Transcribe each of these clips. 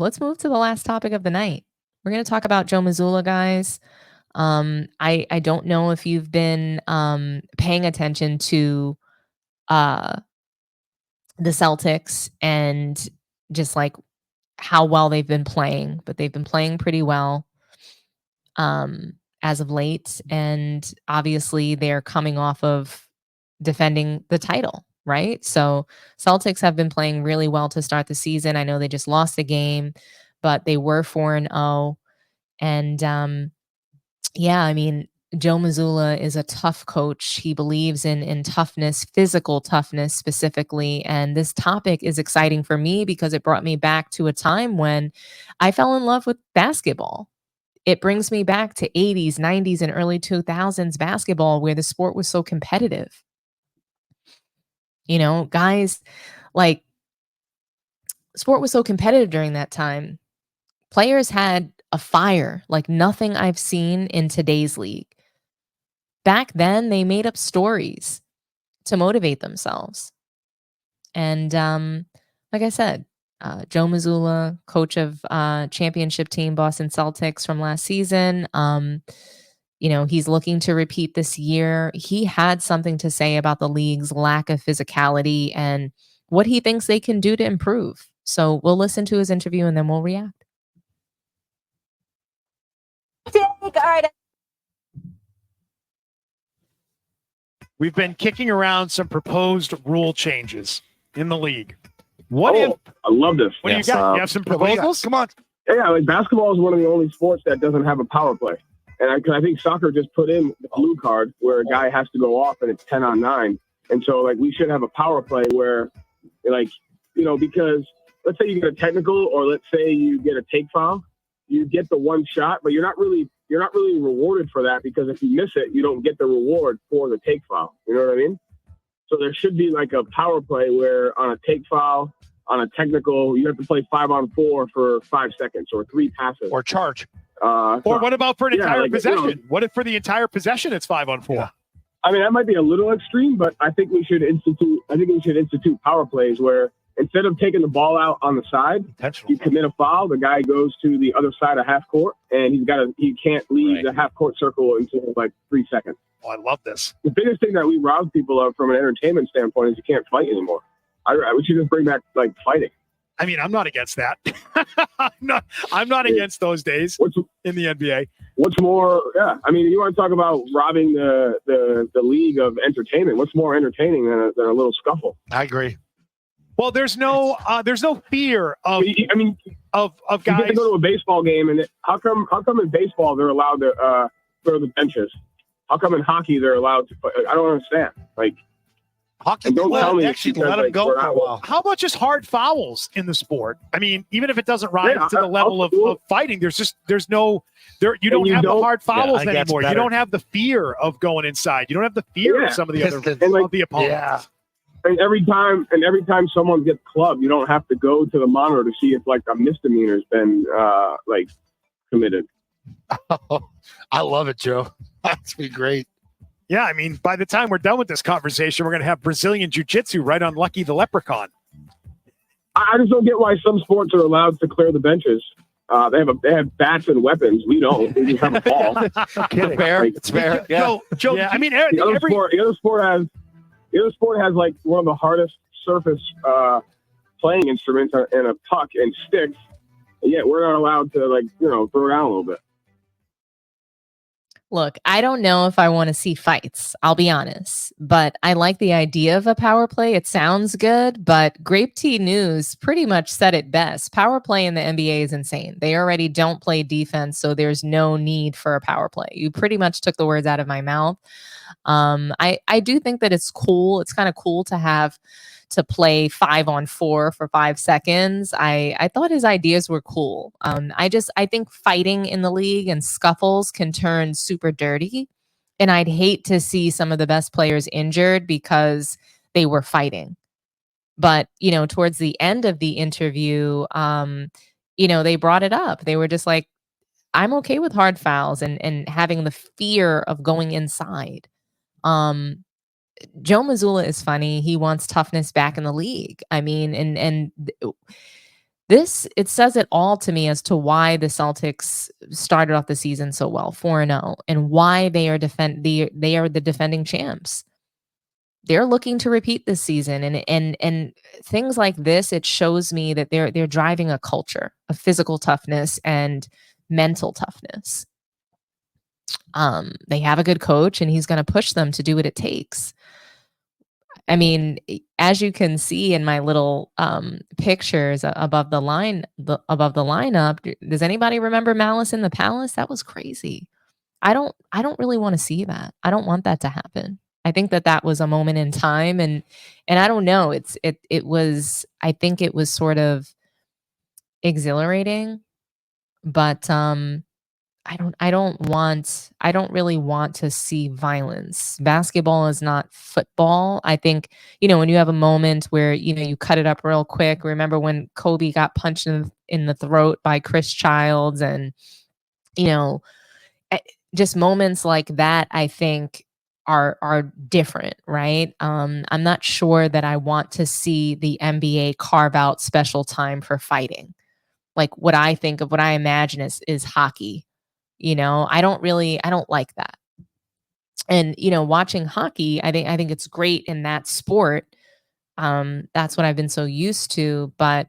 let's move to the last topic of the night. We're going to talk about Joe Mazzulla, guys. I don't know if you've been paying attention to uh, the Celtics and just like how well they've been playing, but they've been playing pretty well as of late. And obviously, they're coming off of defending the title, right? So Celtics have been playing really well to start the season. I know they just lost a game, but they were 4-0. And yeah, I mean, Joe Mazzulla is a tough coach. He believes in toughness, physical toughness specifically. And this topic is exciting for me because it brought me back to a time when I fell in love with basketball. It brings me back to 80s, 90s, and early 2000s basketball where the sport was so competitive. You know, guys, like, sport was so competitive during that time. Players had a fire like nothing I've seen in today's league. Back then, they made up stories to motivate themselves. And like I said, Joe Mazzulla, coach of championship team Boston Celtics from last season, he's looking to repeat this year. He had something to say about the league's lack of physicality and what he thinks they can do to improve. So we'll listen to his interview and then we'll react. We've been kicking around some proposed rule changes in the league. I love this. What do you got? You have some proposals? Come on. Yeah, like basketball is one of the only sports that doesn't have a power play. And I think soccer just put in the blue card where a guy has to go off and it's 10-on-9. And so, like, we should have a power play where, like, because let's say you get a technical or let's say you get a take foul, you get the one shot, but you're not really rewarded for that because if you miss it, you don't get the reward for the take foul. You know what I mean? So there should be like a power play where on a take foul, on a technical, you have to play 5-on-4 for 5 seconds or 3 passes. Or charge. Or what about for an entire possession? What if for the entire possession it's 5-on-4? Yeah. I mean, that might be a little extreme, but I think we should institute power plays where instead of taking the ball out on the side, you commit a foul, the guy goes to the other side of half court, and he can't leave the half court circle until like 3 seconds. Oh, I love this. The biggest thing that we rob people of from an entertainment standpoint is you can't fight anymore. We should just bring back like fighting. I mean, I'm not against that. I'm not against those days in the NBA. What's more, I mean, you want to talk about robbing the league of entertainment. What's more entertaining than a little scuffle? I agree. Well, there's no fear of guys. You get to go to a baseball game, and how come in baseball they're allowed to throw the benches? How come in hockey they're allowed to? I don't understand. Like hockey, don't tell me actually let them go for a while. How about just hard fouls in the sport? I mean, even if it doesn't rise to the level of fighting, you don't have the hard fouls anymore. You don't have the fear of going inside. You don't have the fear of some of the other of the opponents. Yeah. And every time someone gets clubbed, you don't have to go to the monitor to see if like a misdemeanor's been committed. Oh, I love it, Joe. That's be great. Yeah, I mean, by the time we're done with this conversation, we're going to have Brazilian Jiu-Jitsu right on Lucky the Leprechaun. I just don't get why some sports are allowed to clear the benches. They have bats and weapons. We don't. We just have a ball. It's fair. Yeah. Joe. Yeah. I mean, the other sport has like one of the hardest surface playing instruments and a puck and sticks. And yet we're not allowed to throw it down a little bit. Look, I don't know if I want to see fights, I'll be honest, but I like the idea of a power play. It sounds good, but Grape Tea News pretty much said it best. Power play in the NBA is insane. They already don't play defense, so there's no need for a power play. You pretty much took the words out of my mouth. I do think that it's cool. It's kind of cool to play 5-on-4 for 5 seconds. I thought his ideas were cool. I think fighting in the league and scuffles can turn super dirty. And I'd hate to see some of the best players injured because they were fighting. But, towards the end of the interview, they brought it up. They were just like, I'm okay with hard fouls and having the fear of going inside. Joe Mazzulla is funny. He wants toughness back in the league. I mean, and it says it all to me as to why the Celtics started off the season so well, 4-0, and why they are the defending champs. They're looking to repeat this season, and things like this, it shows me that they're driving a culture of physical toughness and mental toughness. They have a good coach, and he's going to push them to do what it takes. I mean, as you can see in my little pictures above the lineup, does anybody remember Malice in the Palace? That was crazy. I don't really want to see that. I don't want that to happen. I think that was a moment in time, and I don't know. I think it was sort of exhilarating, but I don't really want to see violence. Basketball is not football. I think, when you have a moment where, you cut it up real quick. Remember when Kobe got punched in the throat by Chris Childs, and, just moments like that, I think are different, right? I'm not sure that I want to see the NBA carve out special time for fighting. Like what I imagine is hockey. I don't like that. And, watching hockey, I think it's great in that sport. That's what I've been so used to, but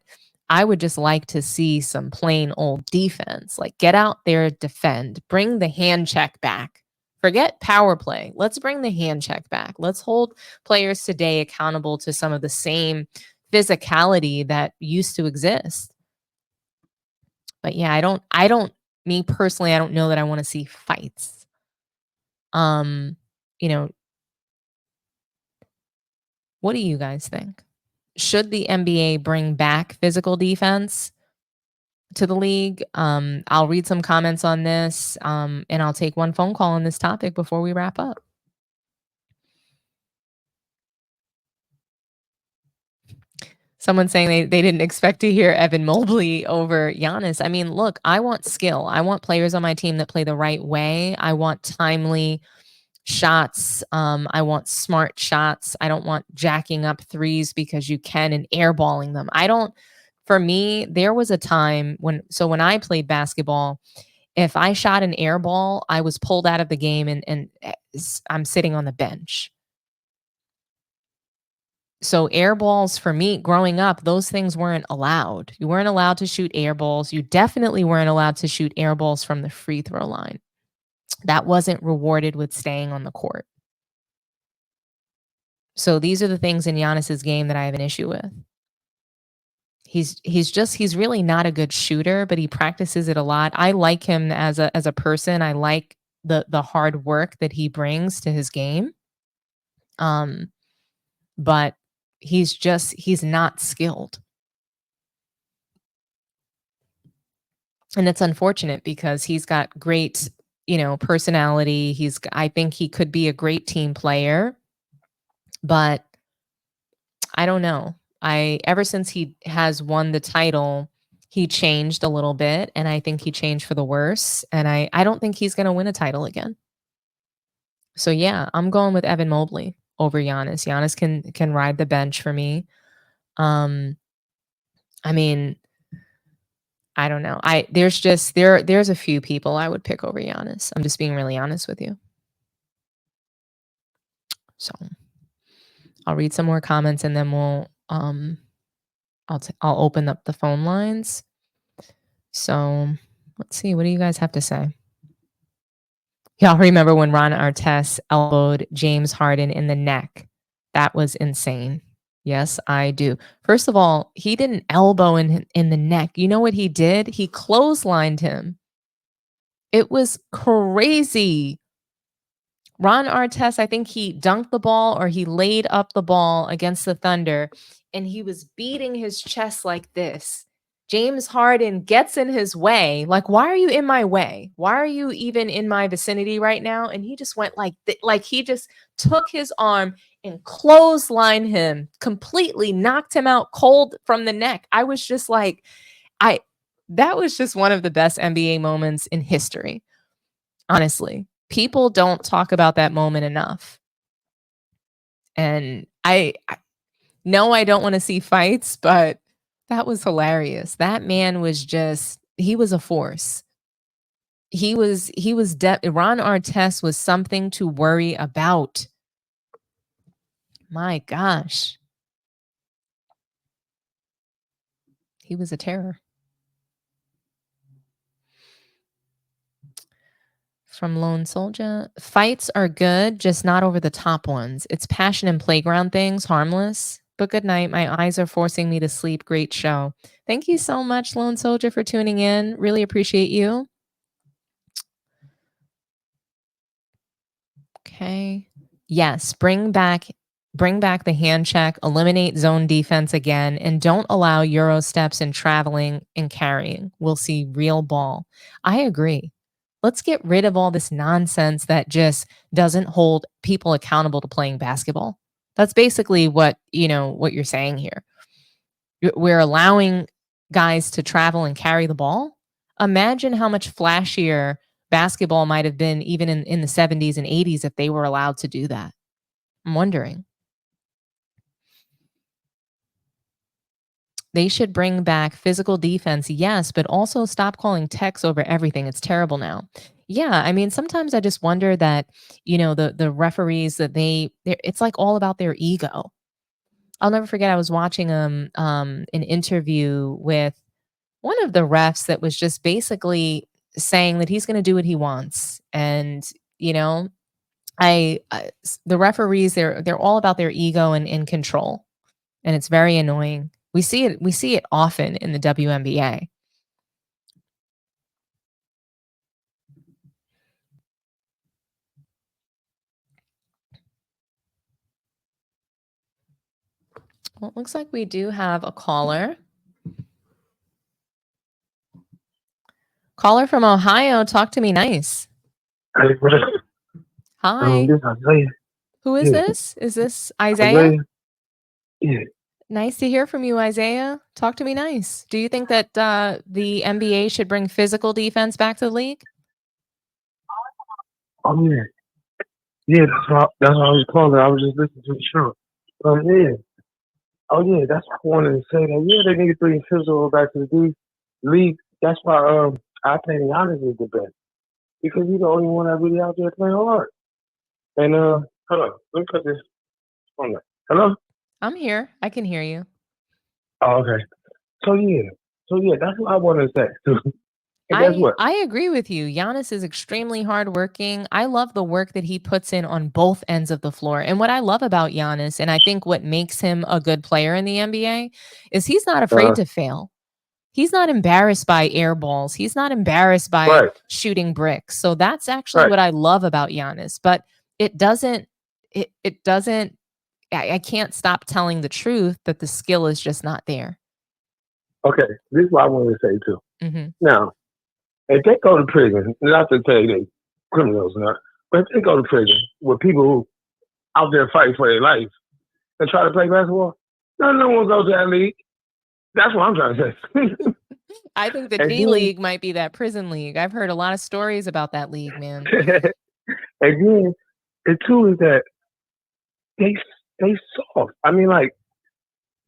I would just like to see some plain old defense. Like get out there, defend, bring the hand check back. Forget power play. Let's bring the hand check back. Let's hold players today accountable to some of the same physicality that used to exist. But yeah, me personally, I don't know that I want to see fights. What do you guys think? Should the NBA bring back physical defense to the league? I'll read some comments on this, and I'll take one phone call on this topic before we wrap up. Someone saying they didn't expect to hear Evan Mobley over Giannis. I mean, look, I want skill. I want players on my team that play the right way. I want timely shots. I want smart shots. I don't want jacking up threes because you can and airballing them. For me, there was a time when I played basketball, if I shot an air ball, I was pulled out of the game and I'm sitting on the bench. So air balls for me growing up, those things weren't allowed. You weren't allowed to shoot air balls. You definitely weren't allowed to shoot air balls from the free throw line. That wasn't rewarded with staying on the court. So these are the things in Giannis's game that I have an issue with. He's really not a good shooter, but he practices it a lot. I like him as a person. I like the hard work that he brings to his game. But he's not skilled. And it's unfortunate because he's got great, personality. I think he could be a great team player, but I don't know. Ever since he has won the title, he changed a little bit, and I think he changed for the worse. And I don't think he's going to win a title again. So yeah, I'm going with Evan Mobley over Giannis. Giannis can ride the bench for me. I mean, I don't know. There's a few people I would pick over Giannis. I'm just being really honest with you. So I'll read some more comments and then we'll I'll open up the phone lines. So let's see, what do you guys have to say? Y'all remember when Ron Artest elbowed James Harden in the neck? That was insane. Yes, I do. First of all, he didn't elbow in the neck. You know what he did? He clotheslined him. It was crazy. Ron Artest, I think he dunked the ball or he laid up the ball against the Thunder, and he was beating his chest like this. James Harden gets in his way. Like, why are you in my way? Why are you even in my vicinity right now? And he just went like he just took his arm and clotheslined him, completely knocked him out cold from the neck. I was just like, that was just one of the best NBA moments in history. Honestly, people don't talk about that moment enough. And I know I don't want to see fights, but That was hilarious. That man was he was a force. Ron Artest was something to worry about. My gosh. He was a terror. From Lone Soldier. Fights are good, just not over the top ones. It's passion and playground things, harmless. But good night. My eyes are forcing me to sleep. Great show. Thank you so much, Lone Soldier, for tuning in. Really appreciate you. Okay. Yes, bring back the hand check, eliminate zone defense again, and don't allow Euro steps and traveling and carrying. We'll see real ball. I agree. Let's get rid of all this nonsense that just doesn't hold people accountable to playing basketball. That's basically what you're saying here. We're allowing guys to travel and carry the ball. Imagine how much flashier basketball might have been even in the 70s and 80s if they were allowed to do that. I'm wondering. They should bring back physical defense, yes, but also stop calling techs over everything. It's terrible now. Yeah, I mean, sometimes I just wonder that, the referees that it's like all about their ego. I'll never forget I was watching an interview with one of the refs that was just basically saying that he's going to do what he wants. And, the referees, they're all about their ego and control. And it's very annoying. We see it often in the WNBA. Well, it looks like we do have a caller. Caller from Ohio, talk to me nice. Hi. Who is this? Is this Isaiah? Yeah. Nice to hear from you, Isaiah. Talk to me nice. Do you think that the NBA should bring physical defense back to the league? Oh yeah. Yeah, that's why I was calling. I was just listening to the show. Yeah. Oh yeah, that's why I wanted to say that. Yeah, they need to bring physical back to the league. That's why I think Giannis is the best. Because he's the only one that really out there playing hard. And hold on, let me put this on there. Hello? I'm here. I can hear you. Oh, okay. So yeah, that's what I wanted to say. And guess what? I agree with you. Giannis is extremely hardworking. I love the work that he puts in on both ends of the floor. And what I love about Giannis, and I think what makes him a good player in the NBA, is he's not afraid to fail. He's not embarrassed by air balls. He's not embarrassed by shooting bricks. So that's actually what I love about Giannis. But it doesn't, I can't stop telling the truth that the skill is just not there. Okay, this is what I wanted to say too. Mm-hmm. Now, if they go to prison, not to say they criminals, but if they go to prison with people who out there fighting for their life and try to play basketball, no one will go to that league. That's what I'm trying to say. I think the G League might be that prison league. I've heard a lot of stories about that league, man. Again, the two is that they soft. I mean, like,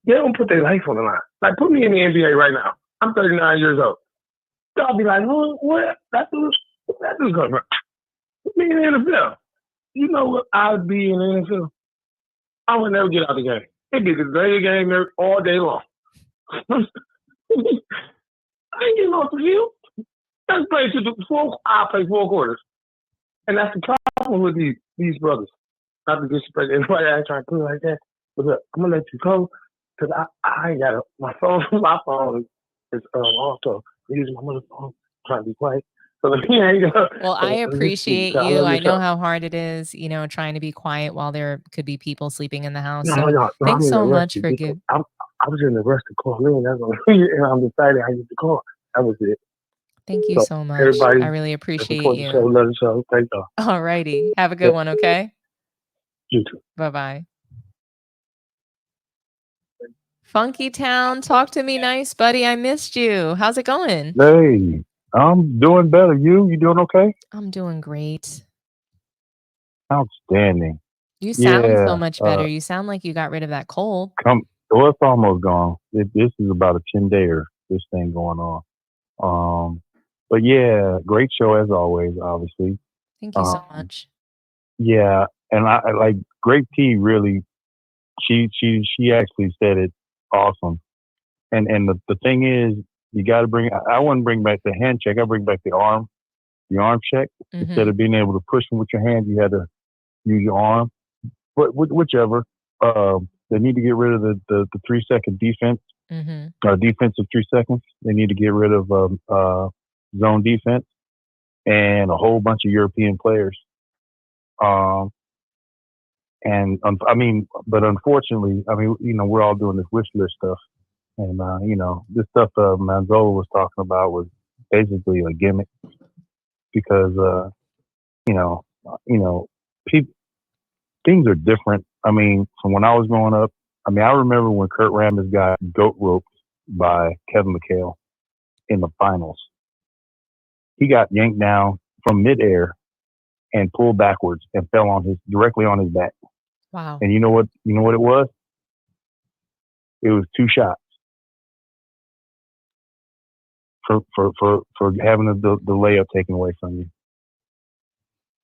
they don't put their life on the line. Like, put me in the NBA right now. I'm 39 years old. I'll be like, oh, what? That's coming from. Put me in the NFL. You know what? I'd be in the NFL. I would never get out of the game. It'd be the greatest game there all day long. I ain't getting off the field. Let's play I'll play 4 quarters. And that's the problem with these brothers. Not to disrespect anybody I ain't trying to put it like that. But look, I'm gonna let you go because I ain't got my phone. My phone is also using my mother's phone, trying to be quiet. So let me hang up. Well, I appreciate you. I know how hard it is, trying to be quiet while there could be people sleeping in the house. So thanks so much for giving. I was in the rush to call in. That's what and I'm excited I get the call. That was it. Thank you so much. Everybody, I really appreciate you. Love the show. Thank you. All righty. Have a good one, okay? You too. Bye-bye. Funky Town, talk to me nice, buddy. I missed you. How's it going? Hey, I'm doing better. You doing okay? I'm doing great. Outstanding. You sound so much better. You sound like you got rid of that cold. Well, it's almost gone. This is about a 10-dayer, this thing going on. But yeah, great show as always, obviously. Thank you so much. Yeah, and I like Great T really, she actually said it awesome. And the thing is, you got to I wouldn't bring back the hand check. I bring back the arm check. Instead of being able to push them with your hands, you had to use your arm. But whichever, they need to get rid of the 3-second defense, defensive 3 seconds. They need to get rid of zone defense and a whole bunch of European players. But unfortunately, we're all doing this wish list stuff. And, this stuff Mazzulla was talking about was basically a gimmick because, things are different. From when I was growing up, I remember when Kurt Rambis got goat roped by Kevin McHale in the finals. He got yanked down from midair and pulled backwards and fell directly on his back. Wow. And you know what it was? It was 2 shots for having the layup taken away from you.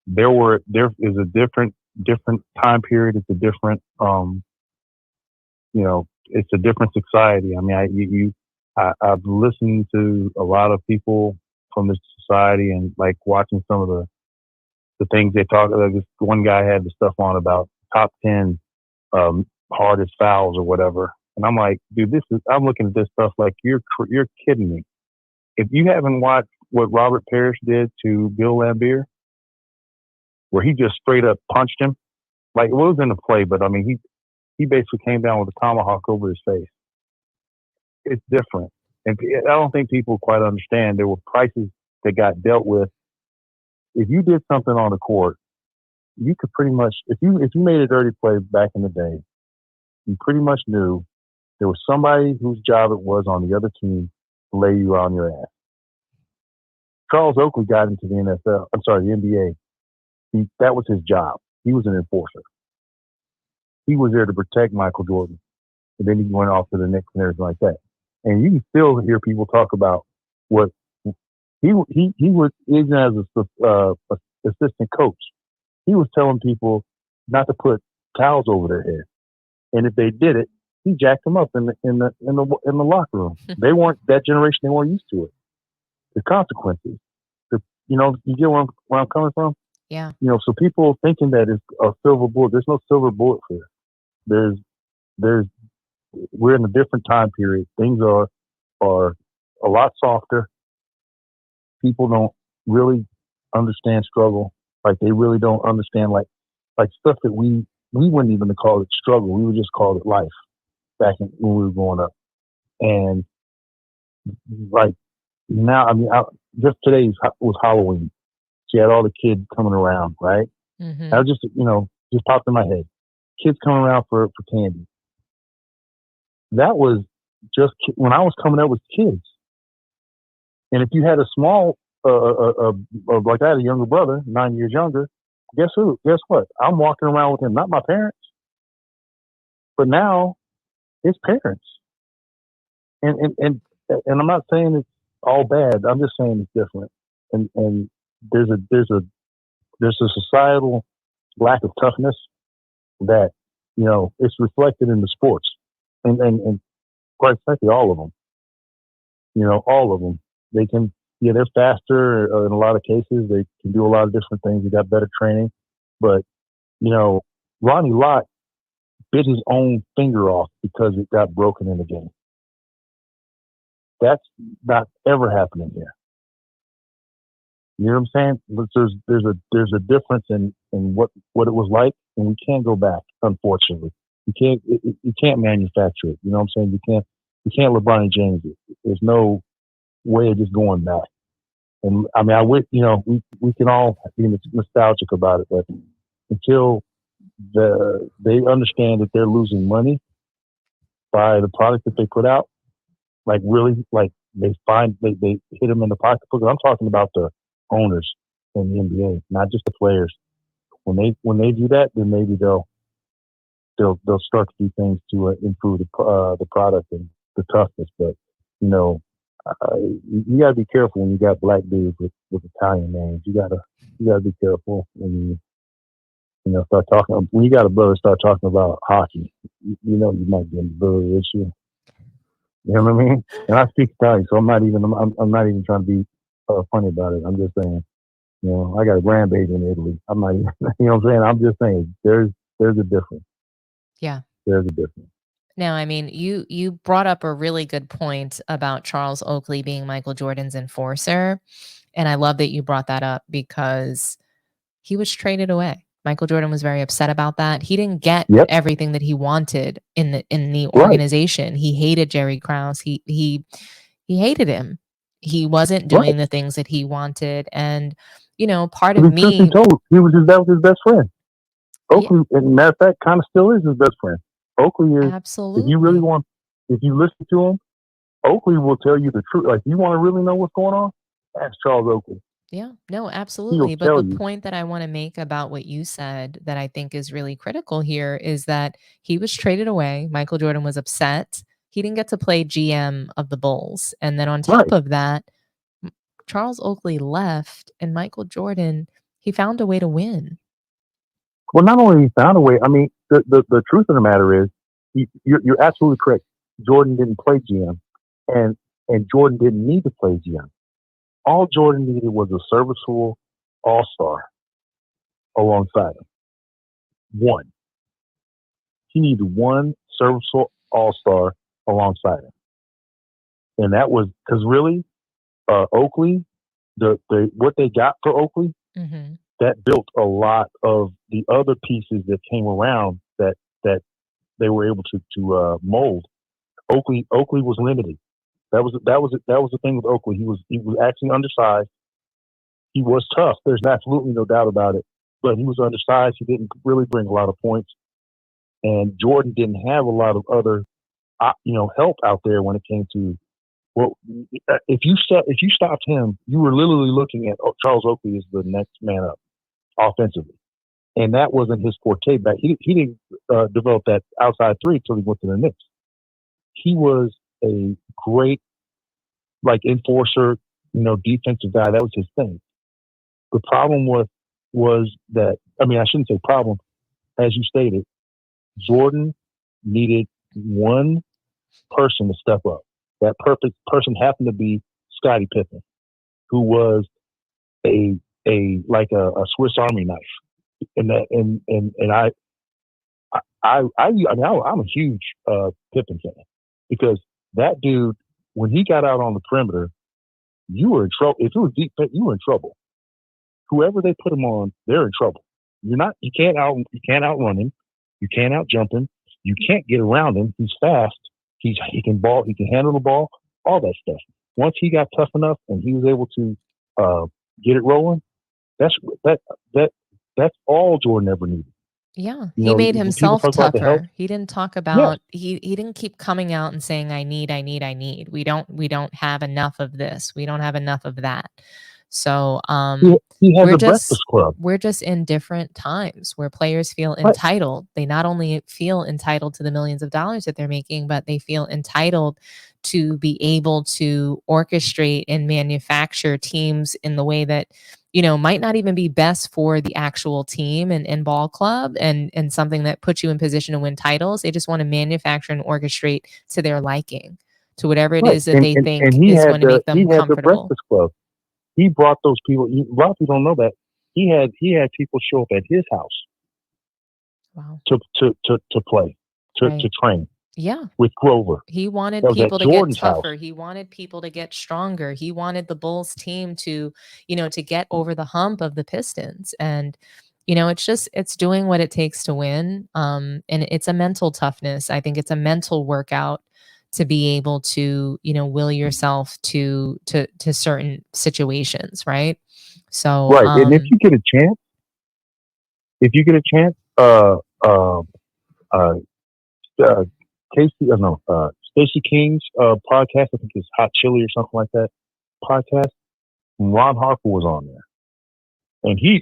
There is a different time period. It's a different it's a different society. I've listened to a lot of people from this society and like watching some of the things they talk about. This one guy had the stuff on about top 10 hardest fouls or whatever. And I'm like, dude, I'm looking at this stuff like you're kidding me. If you haven't watched what Robert Parrish did to Bill Laimbeer, where he just straight up punched him, like it was in the play, but he basically came down with a tomahawk over his face. It's different. And I don't think people quite understand. There were prices that got dealt with. If you did something on the court, you could pretty much, if you made a dirty play back in the day, you pretty much knew there was somebody whose job it was on the other team to lay you on your ass. Charles Oakley got into the NBA. That was his job. He was an enforcer. He was there to protect Michael Jordan. And then he went off to the Knicks and everything like that. And you can still hear people talk about what he was, even as a assistant coach, he was telling people not to put towels over their head. And if they did it, he jacked them up in the locker room. They weren't that generation. They weren't used to it. The consequences. You get where I'm coming from? Yeah. So people thinking that it's a silver bullet. There's no silver bullet here. We're in a different time period. Things are a lot softer. People don't really understand struggle. Like they really don't understand like stuff that we wouldn't even call it struggle. We would just call it life back when we were growing up. And like now, just today was Halloween. She had all the kids coming around, right? Mm-hmm. I just popped in my head. Kids coming around for candy. That was just when I was coming up with kids. And if you had a small, like I had a younger brother, 9 years younger, guess what? I'm walking around with him, not my parents, but now his parents. And I'm not saying it's all bad. I'm just saying it's different. And there's a societal lack of toughness that, it's reflected in the sports and quite frankly, all of them, all of them, they can, they're faster in a lot of cases. They can do a lot of different things. They got better training, but, Ronnie Lott bit his own finger off because it got broken in the game. That's not ever happening here. You know what I'm saying? But there's a difference in what it was like, and we can't go back. Unfortunately, you can't manufacture it. You know what I'm saying? You can't LeBron James it. There's no way of just going back. And I wish we can all be nostalgic about it, but until they understand that they're losing money by the product that they put out, like really, like they hit them in the pocketbook. I'm talking about the owners in the NBA, not just the players. When they do that, then maybe they'll they'll start to do things to improve the product and the toughness. But you gotta be careful when you got black dudes with Italian names. You gotta be careful when you start talking. When you got a brother start talking about hockey, you might get a brother issue. You know what I mean? And I speak Italian, so I'm not even trying to be funny about it. I'm just saying, I got a grandbaby in Italy. I'm not even, you know what I'm saying? I'm just saying there's a difference. Yeah. There's a difference. Now, I mean, you brought up a really good point about Charles Oakley being Michael Jordan's enforcer. And I love that you brought that up because he was traded away. Michael Jordan was very upset about that. He didn't get everything that he wanted in the organization. He hated Jerry Krause. He hated him. He wasn't doing the things that he wanted. And, part of me, that was his best friend. Oakley, as a matter of fact, kind of still is his best friend. Oakley is, absolutely. if you listen to him, Oakley will tell you the truth. Like, you want to really know what's going on? Ask Charles Oakley. Yeah, no, absolutely. But the point that I want to make about what you said that I think is really critical here is that he was traded away. Michael Jordan was upset. He didn't get to play GM of the Bulls. And then on top of that, Charles Oakley left and Michael Jordan, he found a way to win. Well, not only he found a way, I mean, the truth of the matter is, you're absolutely correct. Jordan didn't play GM, and Jordan didn't need to play GM. All Jordan needed was a serviceable all-star alongside him. One. He needed one serviceable all-star alongside him. And that was, because really, Oakley, what they got for Oakley, that built a lot of the other pieces that came around that they were able to mold. Oakley was limited. That was the thing with Oakley. He was actually undersized. He was tough. There's absolutely no doubt about it. But he was undersized. He didn't really bring a lot of points. And Jordan didn't have a lot of other, help out there when it came to. Well, if you stopped him, you were literally looking at Charles Oakley as the next man up offensively, and that wasn't his forte. Back he didn't develop that outside three until he went to the Knicks. He was a great enforcer, defensive guy. That was his thing. The problem was that, I mean, I shouldn't say problem, as you stated, Jordan needed one person to step up. That perfect person happened to be Scottie Pippen, who was a Swiss Army knife. And I'm a huge Pippen fan, because that dude, when he got out on the perimeter, you were in trouble. If it was deep, you were in trouble. Whoever they put him on, they're in trouble. You can't outrun him. You can't outjump him. You can't get around him. He's fast. He can handle the ball, all that stuff. Once he got tough enough and he was able to get it rolling, that's all Jordan ever needed. Yeah, he made himself tougher. He didn't talk about he didn't keep coming out and saying I need. We don't have enough of this. We don't have enough of that. So he has a Breakfast Club. We're just in different times where players feel entitled. They not only feel entitled to the millions of dollars that they're making, but they feel entitled to be able to orchestrate and manufacture teams in the way that, might not even be best for the actual team and ball club and something that puts you in position to win titles. They just want to manufacture and orchestrate to their liking, to whatever it is that they think is going to make them comfortable. The Breakfast Club. He brought those people. A lot of people don't know that he had people show up at his house. Wow. To play, to train. Yeah. With Grover. He wanted people to get tougher. He wanted people to get stronger. He wanted the Bulls team to get over the hump of the Pistons. And, it's doing what it takes to win. And it's a mental toughness. I think it's a mental workout to be able to, will yourself to certain situations. Right. So, right. And if you get a chance, Stacey King's podcast, I think it's Hot Chili or something like that podcast. Ron Harper was on there, and he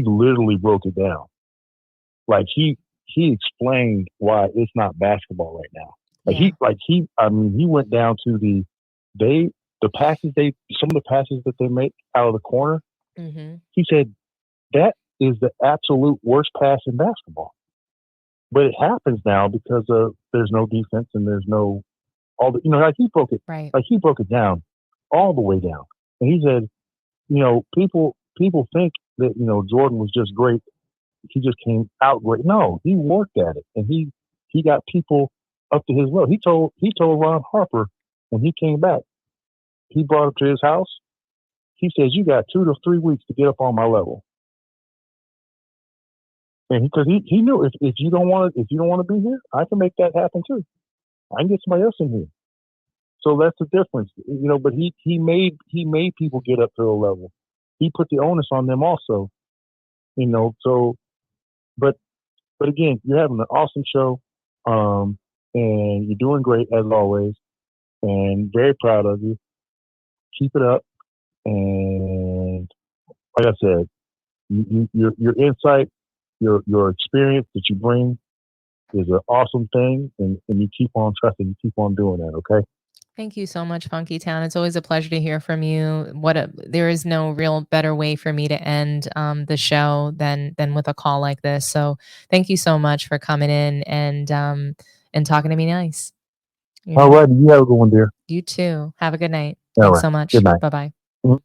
literally broke it down. Like he he explained why it's not basketball right now. Yeah. He went down to some of the passes that they make out of the corner. Mm-hmm. He said that is the absolute worst pass in basketball. But it happens now because there's no defense and there's no he broke it Right. like he broke it down all the way down. And he said, people think that Jordan was just great. He just came out great. No, he worked at it, and he got people up to his level. He told Ron Harper when he came back, he brought him to his house. He says, "You got 2 to 3 weeks to get up on my level." And because he knew if you don't want to be here, I can make that happen too. I can get somebody else in here. So that's the difference, But he made people get up to a level. He put the onus on them also, So, but again, you're having an awesome show, and you're doing great as always, and very proud of you. Keep it up, and like I said, your insight, your experience that you bring is an awesome thing, and you keep on trusting, you keep on doing that, okay? Thank you so much, Funky Town. It's always a pleasure to hear from you. There is no real better way for me to end the show than with a call like this. So thank you so much for coming in and talking to me nice. All right, you have a good one, dear. You too. Have a good night. All Thanks right. so much. Good night. Bye-bye. Mhm.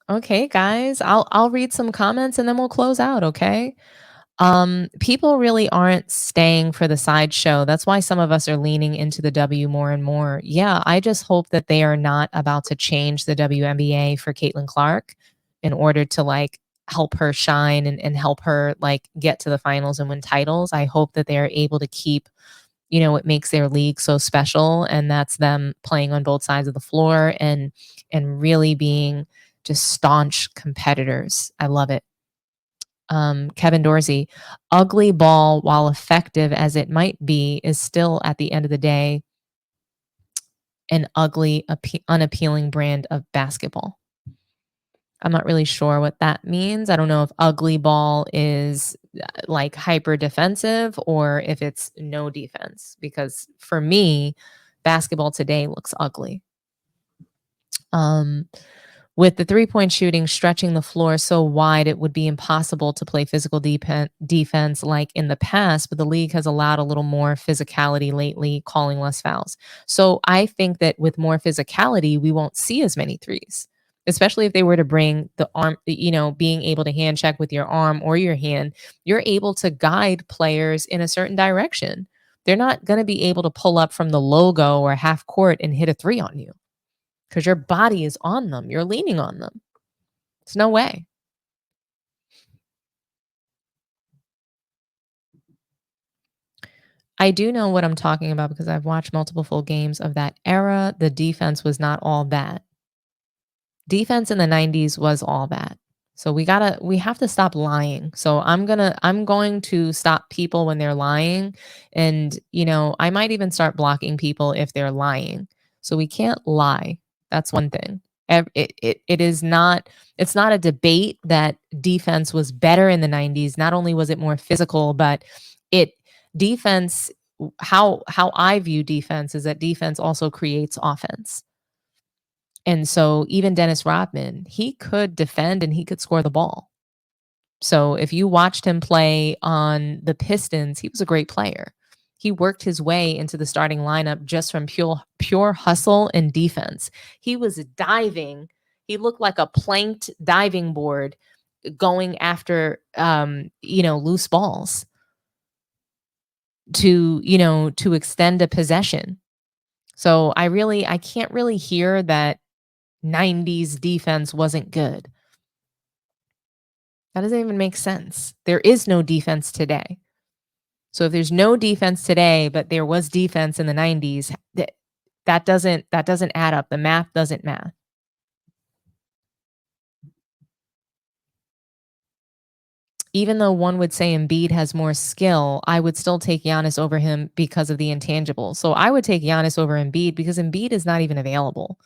Okay, guys, I'll read some comments and then we'll close out, okay? People really aren't staying for the sideshow. That's why some of us are leaning into the W more and more. Yeah, I just hope that they are not about to change the WNBA for Caitlin Clark in order to help her shine and help her get to the finals and win titles. I hope that they are able to keep what makes their league so special, and that's them playing on both sides of the floor and really being just staunch competitors. I love it. Kevin Dorsey, ugly ball, while effective as it might be, is still at the end of the day an ugly, unappealing brand of basketball. I'm not really sure what that means. I don't know if ugly ball is hyper defensive or if it's no defense, because for me, basketball today looks ugly. With the three-point shooting stretching the floor so wide, it would be impossible to play physical defense like in the past, but the league has allowed a little more physicality lately, calling less fouls. So I think that with more physicality, we won't see as many threes, especially if they were to bring the arm, being able to hand check with your arm or your hand. You're able to guide players in a certain direction. They're not going to be able to pull up from the logo or half court and hit a three on you, because your body is on them. You're leaning on them. It's no way. I do know what I'm talking about because I've watched multiple full games of that era. The defense was not all bad. Defense in the 90s was all bad. So we have to stop lying. So I'm going to stop people when they're lying. And, I might even start blocking people if they're lying. So we can't lie. That's one thing. It's not a debate that defense was better in the 90s. Not only was it more physical, but defense, how I view defense is that defense also creates offense. And so even Dennis Rodman, he could defend and he could score the ball. So if you watched him play on the Pistons, he was a great player. He worked his way into the starting lineup just from pure hustle and defense. He was diving. He looked like a planked diving board going after, loose balls to extend a possession. So I can't really hear that 90s defense wasn't good. That doesn't even make sense. There is no defense today. So if there's no defense today, but there was defense in the 90s, that doesn't add up. The math doesn't math. Even though one would say Embiid has more skill, I would still take Giannis over him because of the intangibles. So I would take Giannis over Embiid because Embiid is not even available.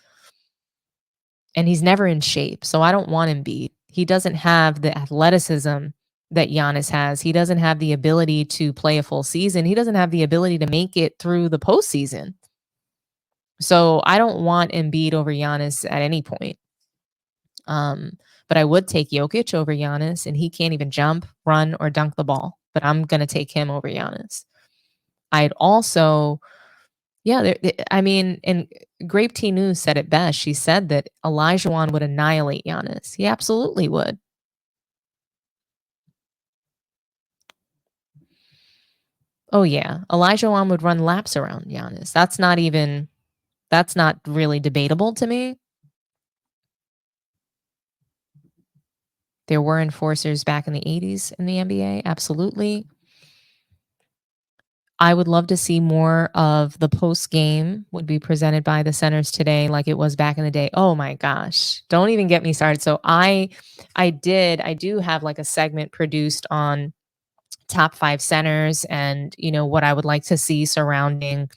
And he's never in shape. So I don't want Embiid. He doesn't have the athleticism that Giannis has. He doesn't have the ability to play a full season. He doesn't have the ability to make it through the postseason. So I don't want Embiid over Giannis at any point. But I would take Jokic over Giannis, and he can't even jump, run, or dunk the ball. But I'm going to take him over Giannis. I'd also, and Grape Tea News said it best. She said that Olajuwon would annihilate Giannis. He absolutely would. Oh, yeah. Olajuwon would run laps around Giannis. That's not really debatable to me. There were enforcers back in the 80s in the NBA. Absolutely. I would love to see more of the post game would be presented by the centers today like it was back in the day. Oh my gosh. Don't even get me started. So I do have like a segment produced on top 5 centers and, what I would like to see surrounding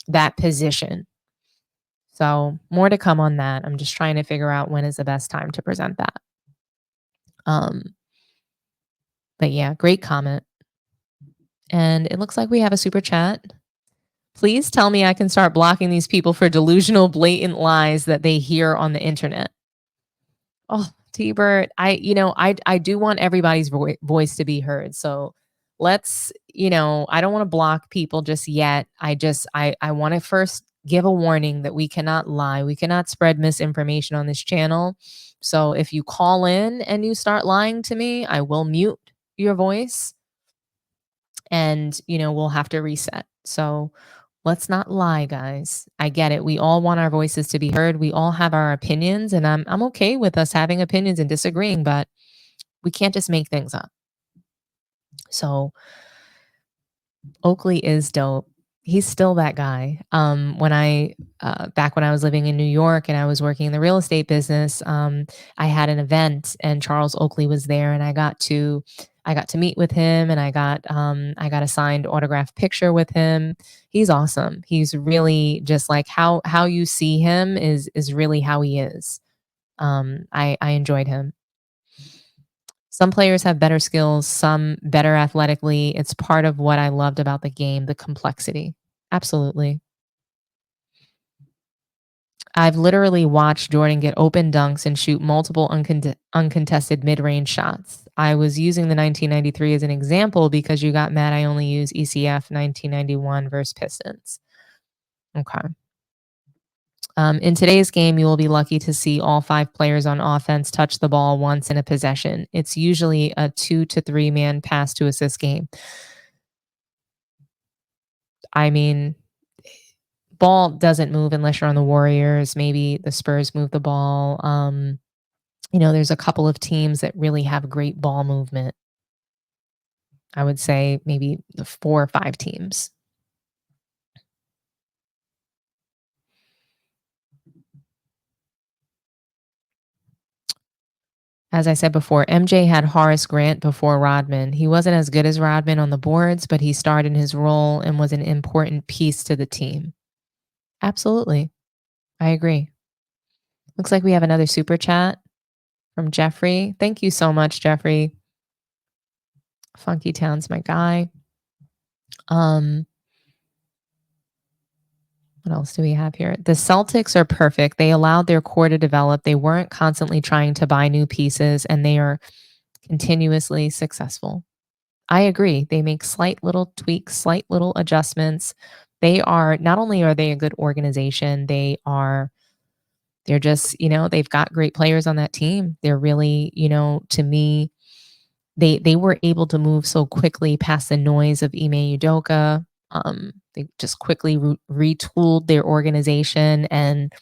that position. So more to come on that. I'm just trying to figure out when is the best time to present that. But yeah, great comment. And it looks like we have a super chat. Please tell me I can start blocking these people for delusional, blatant lies that they hear on the internet. Oh, T-Bert, I do want everybody's voice to be heard. So let's, I don't want to block people just yet. I want to first give a warning that we cannot lie. We cannot spread misinformation on this channel. So if you call in and you start lying to me, I will mute your voice and, we'll have to reset. So let's not lie, guys. I get it. We all want our voices to be heard. We all have our opinions, and I'm okay with us having opinions and disagreeing, but we can't just make things up. So Oakley is dope. He's still that guy. Back when I was living in New York and I was working in the real estate business, I had an event and Charles Oakley was there, and I got to meet with him, and I got a signed autographed picture with him. He's awesome. He's really just like how you see him is really how he is. I enjoyed him. Some players have better skills, some better athletically. It's part of what I loved about the game, the complexity. Absolutely. I've literally watched Jordan get open dunks and shoot multiple uncontested mid-range shots. I was using the 1993 as an example because you got mad I only use ECF 1991 versus Pistons. Okay. In today's game, you will be lucky to see all 5 players on offense touch the ball once in a possession. It's usually a 2 to 3 man pass to assist game. I mean, ball doesn't move unless you're on the Warriors. Maybe the Spurs move the ball. There's a couple of teams that really have great ball movement. I would say maybe the 4 or 5 teams. As I said before, MJ had Horace Grant before Rodman. He wasn't as good as Rodman on the boards, but he starred in his role and was an important piece to the team. Absolutely. I agree. Looks like we have another super chat from Jeffrey. Thank you so much, Jeffrey. Funky Town's my guy. What else do we have here? The Celtics are perfect. They allowed their core to develop. They weren't constantly trying to buy new pieces, and they are continuously successful. I agree. They make slight little tweaks, slight little adjustments. Not only are they a good organization, they're just, they've got great players on that team. They're really, to me, they were able to move so quickly past the noise of Ime Udoka. They just quickly retooled their organization and,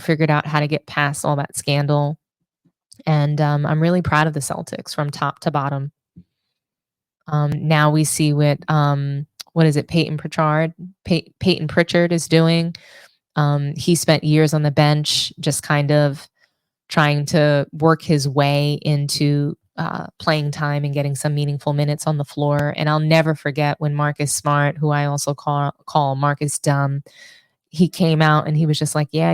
figured out how to get past all that scandal. And I'm really proud of the Celtics from top to bottom. Now we see what is it, Peyton Pritchard is doing. He spent years on the bench just kind of trying to work his way into playing time and getting some meaningful minutes on the floor. And I'll never forget when Marcus Smart, who I also call Marcus Dumb, he came out and he was just like, yeah,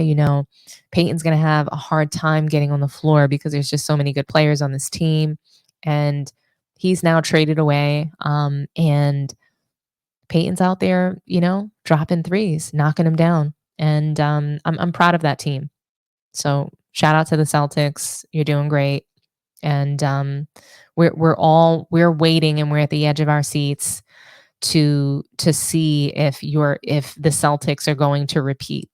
Peyton's going to have a hard time getting on the floor because there's just so many good players on this team. And he's now traded away. And Peyton's out there, dropping threes, knocking them down. And I'm proud of that team. So shout out to the Celtics. You're doing great. And we're waiting, and we're at the edge of our seats to see if the Celtics are going to repeat,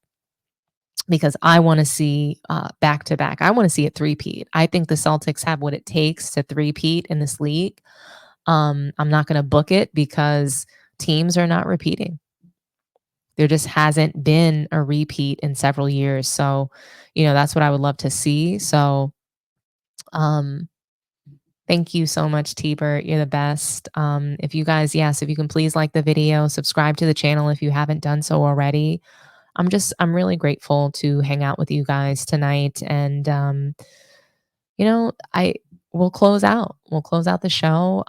because I want to see back to back. I want to see it three-peat. I think the Celtics have what it takes to three-peat in this league. I'm not going to book it because teams are not repeating. There just hasn't been a repeat in several years. So, that's what I would love to see. So, thank you so much, T-Bert. You're the best. If you guys, if you can please like the video, subscribe to the channel if you haven't done so already. I'm really grateful to hang out with you guys tonight. And, we'll close out. We'll close out the show.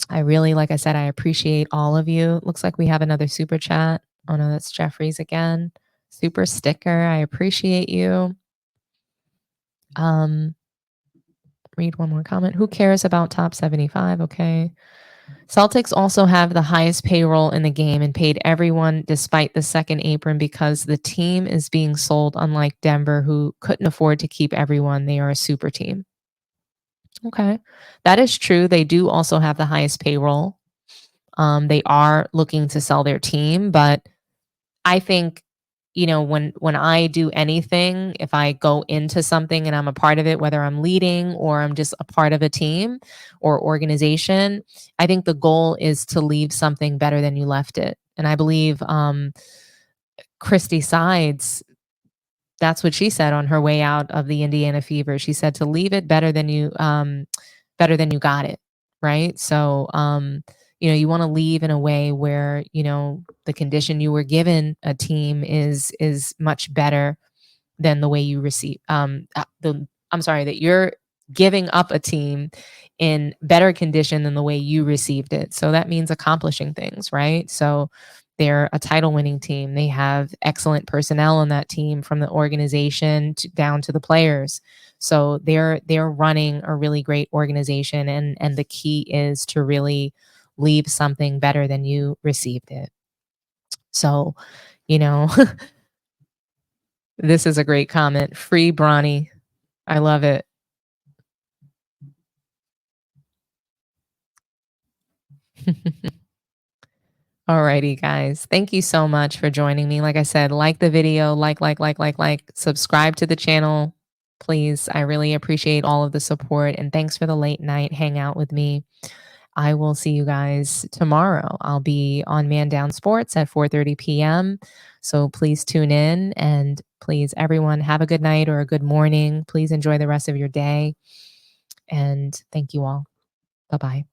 I really, like I said, I appreciate all of you. Looks like we have another super chat. Oh no, that's Jeffrey's again. Super sticker. I appreciate you. Read one more comment. Who cares about top 75? Okay. Celtics also have the highest payroll in the game and paid everyone despite the second apron because the team is being sold, unlike Denver, who couldn't afford to keep everyone. They are a super team. Okay. That is true. They do also have the highest payroll. They are looking to sell their team, but I think, when I do anything, if I go into something and I'm a part of it, whether I'm leading or I'm just a part of a team or organization, I think the goal is to leave something better than you left it. And I believe Christy Sides, that's what she said on her way out of the Indiana Fever. She said to leave it better than you got it. Right. So, you want to leave in a way where, the condition you were given a team is much better than the way you receive. That you're giving up a team in better condition than the way you received it. So that means accomplishing things, right? So they're a title winning team. They have excellent personnel on that team, from the organization down to the players. So they're running a really great organization, and the key is to really leave something better than you received it. So, this is a great comment. Free Bronny. I love it. Alrighty, guys. Thank you so much for joining me. Like I said, like the video, like, subscribe to the channel, please. I really appreciate all of the support, and thanks for the late night hangout with me. I will see you guys tomorrow. I'll be on Man Down Sports at 4:30 p.m. So please tune in, and please, everyone, have a good night or a good morning. Please enjoy the rest of your day. And thank you all. Bye-bye.